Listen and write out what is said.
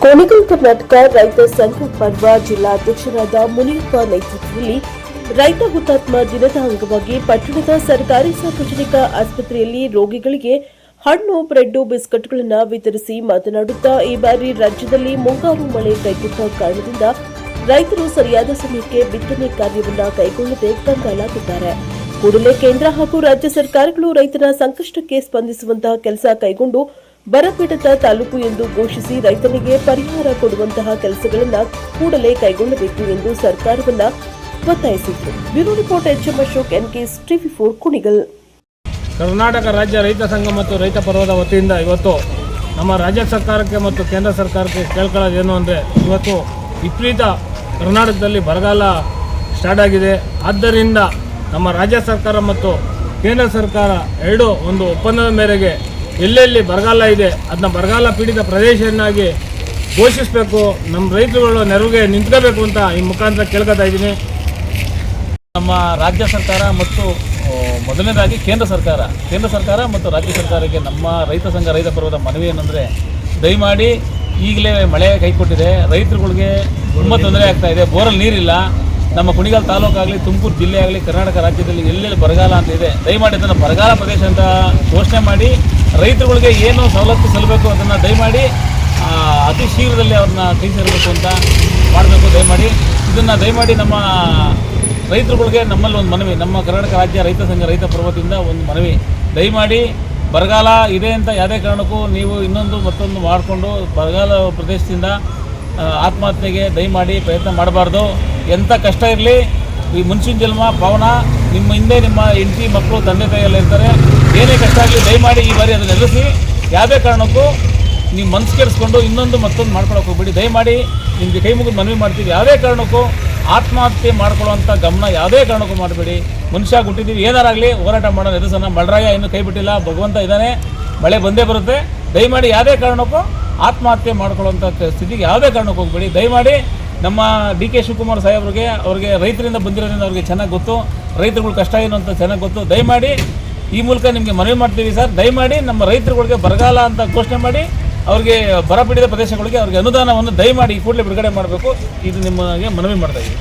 ಕೋಣಿಗಲ್ ಕರ್ನಾಟಕ ರೈತ ಸಂಘ ಪರ್ವ ಜಿಲ್ಲಾಧ್ಯಕ್ಷರಾದ ಮುನಿಯಪ್ಪ ನೇತೃತ್ವದಲ್ಲಿ ರೈತ ಹುತಾತ್ಮ ದಿನದ ಅಂಗವಾಗಿ ಪಟ್ಟಣದ ಸರ್ಕಾರಿ ಸಾರ್ವಜನಿಕ ಆಸ್ಪತ್ರೆಯಲ್ಲಿ ರೋಗಿಗಳಿಗೆ ಹಣ್ಣು, ಬ್ರೆಡ್, ಬಿಸ್ಕಟ್ಗಳನ್ನು ವಿತರಿಸಿ ಮಾತನಾಡುತ್ತಾ ಈ ಬಾರಿ ರಾಜ್ಯದಲ್ಲಿ ಮುಂಗಾರು ಮಳೆ ಕೈಕೊಟ್ಟ ಕಾರಣದಿಂದ ರೈತರು ಸರಿಯಾದ ಸಮಯಕ್ಕೆ ಬಿತ್ತನೆ ಕಾರ್ಯವನ್ನು ಕೈಗೊಳ್ಳದೆ ಕಂಗಾಲಾಗಿದ್ದಾರೆ. ಕೂಡಲೇ ಕೇಂದ್ರ ಹಾಗೂ ರಾಜ್ಯ ಸರ್ಕಾರಗಳು ರೈತರ ಸಂಕಷ್ಟಕ್ಕೆ ಸ್ಪಂದಿಸುವಂತಹ ಕೆಲಸ ಕೈಗೊಂಡು ಬರಪೀಡಿತ ತಾಲೂಕು ಎಂದು ಘೋಷಿಸಿ ರೈತನಿಗೆ ಪರಿಹಾರ ಕೊಡುವಂತಹ ಕೆಲಸಗಳನ್ನು ಕೂಡಲೇ ಕೈಗೊಳ್ಳಬೇಕು ಎಂದು ಸರ್ಕಾರವನ್ನ ಒತ್ತಾಯಿಸಿದರು. Bureau report HM Ashok, NKS TV4 Kunigal. Karnataka ರಾಜ್ಯ ರೈತ ಸಂಘ ಮತ್ತು ರೈತ ಪರ್ವದ ವತಿಯಿಂದ ಇವತ್ತು ನಮ್ಮ ರಾಜ್ಯ ಸರ್ಕಾರಕ್ಕೆ ಮತ್ತು ಕೇಂದ್ರ ಸರ್ಕಾರಕ್ಕೆ ಕೇಳ್ಕೊಳ್ಳೋದೇನು ಅಂದರೆ, ಇವತ್ತು ವಿಪರೀತ ಕರ್ನಾಟಕದಲ್ಲಿ ಬರಗಾಲ ಸ್ಟಾರ್ಟ್ ಆಗಿದೆ. ಆದ್ದರಿಂದ ನಮ್ಮ ರಾಜ್ಯ ಸರ್ಕಾರ ಮತ್ತು ಕೇಂದ್ರ ಸರ್ಕಾರ ಎರಡೂ ಒಂದು ಒಪ್ಪಂದದ ಮೇರೆಗೆ ಎಲ್ಲೆಲ್ಲಿ ಬರಗಾಲ ಇದೆ ಅದನ್ನ ಬರಗಾಲ ಪೀಡಿತ ಪ್ರದೇಶವನ್ನಾಗಿ ಘೋಷಿಸಬೇಕು, ನಮ್ಮ ರೈತರುಗಳು ನೆರವಿಗೆ ನಿಂತ್ಕೋಬೇಕು ಅಂತ ಈ ಮುಖಾಂತರ ಕೇಳ್ಕೊತಾ ಇದ್ದೀನಿ. ನಮ್ಮ ರಾಜ್ಯ ಸರ್ಕಾರ ಮತ್ತು ಮೊದಲನೇದಾಗಿ ಕೇಂದ್ರ ಸರ್ಕಾರ ಮತ್ತು ರಾಜ್ಯ ಸರ್ಕಾರಕ್ಕೆ ನಮ್ಮ ರೈತ ಸಂಘ ರೈತ ಪರ್ವದ ಮನವಿ ಏನಂದರೆ, ದಯಮಾಡಿ ಈಗಲೇ ಮಳೆ ಕೈಕೊಟ್ಟಿದೆ, ರೈತರುಗಳಿಗೆ ತುಂಬ ತೊಂದರೆ ಆಗ್ತಾ ಇದೆ. ಬೋರಲ್ಲಿ ನೀರಿಲ್ಲ. ನಮ್ಮ ಕುಣಿಗಲ್ ತಾಲೂಕಾಗಲಿ, ತುಮಕೂರು ಜಿಲ್ಲೆ ಆಗಲಿ, ಕರ್ನಾಟಕ ರಾಜ್ಯದಲ್ಲಿ ಎಲ್ಲೆಲ್ಲಿ ಬರಗಾಲ ಅಂತ ಇದೆ, ದಯಮಾಡಿ ಅದನ್ನು ಬರಗಾಲ ಪ್ರದೇಶ ಅಂತ ಘೋಷಣೆ ಮಾಡಿ ರೈತರುಗಳಿಗೆ ಏನು ಸವಲತ್ತು ಸಲ್ಲಬೇಕು ಅದನ್ನು ದಯಮಾಡಿ ಅತಿ ಶೀಘ್ರದಲ್ಲಿ ಅವ್ರನ್ನ ಕೈ ಸೇರಬೇಕು ಅಂತ ಮಾಡಬೇಕು. ದಯಮಾಡಿ ನಮ್ಮ ರೈತರುಗಳಿಗೆ ನಮ್ಮಲ್ಲಿ ಒಂದು ಮನವಿ, ನಮ್ಮ ಕರ್ನಾಟಕ ರಾಜ್ಯ ರೈತ ಸಂಘ ರೈತ ಪರ್ವತದಿಂದ ಒಂದು ಮನವಿ, ದಯಮಾಡಿ ಬರಗಾಲ ಇದೆ ಅಂತ ಯಾವುದೇ ಕಾರಣಕ್ಕೂ ನೀವು ಮತ್ತೊಂದು ಮಾಡಿಕೊಂಡು ಬರಗಾಲ ಪ್ರದೇಶದಿಂದ ಆತ್ಮಹತ್ಯೆಗೆ ದಯಮಾಡಿ ಪ್ರಯತ್ನ ಮಾಡಬಾರ್ದು. ಎಂಥ ಕಷ್ಟ ಇರಲಿ, ಈ ಮುನ್ಸಿನ ಜನ್ಮ ಪಾವನ, ನಿಮ್ಮ ಹಿಂದೆ ನಿಮ್ಮ ಹೆಂಡತಿ ಮಕ್ಕಳು ತಂದೆ ತಾಯಿಯೆಲ್ಲ ಇರ್ತಾರೆ. ಏನೇ ಕಷ್ಟ ಆಗಲಿ ದಯಮಾಡಿ ಈ ಬಾರಿ ಅದನ್ನು ಎದುರಿಸಿ. ಯಾವುದೇ ಕಾರಣಕ್ಕೂ ನೀವು ಮನಸ್ಸು ಕೆಡಿಸ್ಕೊಂಡು ಮತ್ತೊಂದು ಮಾಡ್ಕೊಳಕ್ಕೆ ಹೋಗ್ಬೇಡಿ. ದಯಮಾಡಿ ನಿಮಗೆ ಕೈ ಮುಗಿದು ಮನವಿ ಮಾಡ್ತೀವಿ, ಯಾವುದೇ ಕಾರಣಕ್ಕೂ ಆತ್ಮಹತ್ಯೆ ಮಾಡ್ಕೊಳ್ಳೋವಂಥ ಗಮನ ಯಾವುದೇ ಕಾರಣಕ್ಕೂ ಮಾಡಬೇಡಿ. ಮನುಷ್ಯ ಹುಟ್ಟಿದ್ದೀವಿ, ಏನಾರಾಗಲಿ ಹೋರಾಟ ಮಾಡೋಣ, ಎದುರಿಸೋಣ. ಮಳೆರಾಯ ಇನ್ನೂ ಕೈ ಬಿಟ್ಟಿಲ್ಲ, ಭಗವಂತ ಇದ್ದಾನೆ, ಮಳೆ ಬಂದೇ ಬರುತ್ತೆ. ದಯಮಾಡಿ ಯಾವುದೇ ಕಾರಣಕ್ಕೂ ಆತ್ಮಹತ್ಯೆ ಮಾಡ್ಕೊಳ್ಳೋವಂಥ ಸ್ಥಿತಿಗೆ ಯಾವುದೇ ಕಾರಣಕ್ಕೂ ಹೋಗಬೇಡಿ. ದಯಮಾಡಿ ನಮ್ಮ DK ಶಿವಕುಮಾರ್ ಅವ್ರಿಗೆ ರೈತರಿಂದ ಬಂದಿರೋದ್ರಿಂದ ಅವ್ರಿಗೆ ಚೆನ್ನಾಗಿ ಗೊತ್ತು, ರೈತರುಗಳ ಕಷ್ಟ ಏನು ಅಂತ ಚೆನ್ನಾಗಿ ಗೊತ್ತು. ದಯಮಾಡಿ ಈ ಮೂಲಕ ನಿಮಗೆ ಮನವಿ ಮಾಡ್ತೀವಿ ಸರ್, ದಯಮಾಡಿ ನಮ್ಮ ರೈತರುಗಳಿಗೆ ಬರಗಾಲ ಅಂತ ಘೋಷಣೆ ಮಾಡಿ ಅವ್ರಿಗೆ ಬರಪೀಡಿತ ಪ್ರದೇಶಗಳಿಗೆ ಅವ್ರಿಗೆ ಅನುದಾನವನ್ನು ದಯಮಾಡಿ ಕೂಡಲೇ ಬಿಡುಗಡೆ ಮಾಡಬೇಕು. ಇದು ನಿಮಗೆ ಮನವಿ ಮಾಡ್ತಾ ಇದ್ದೀವಿ.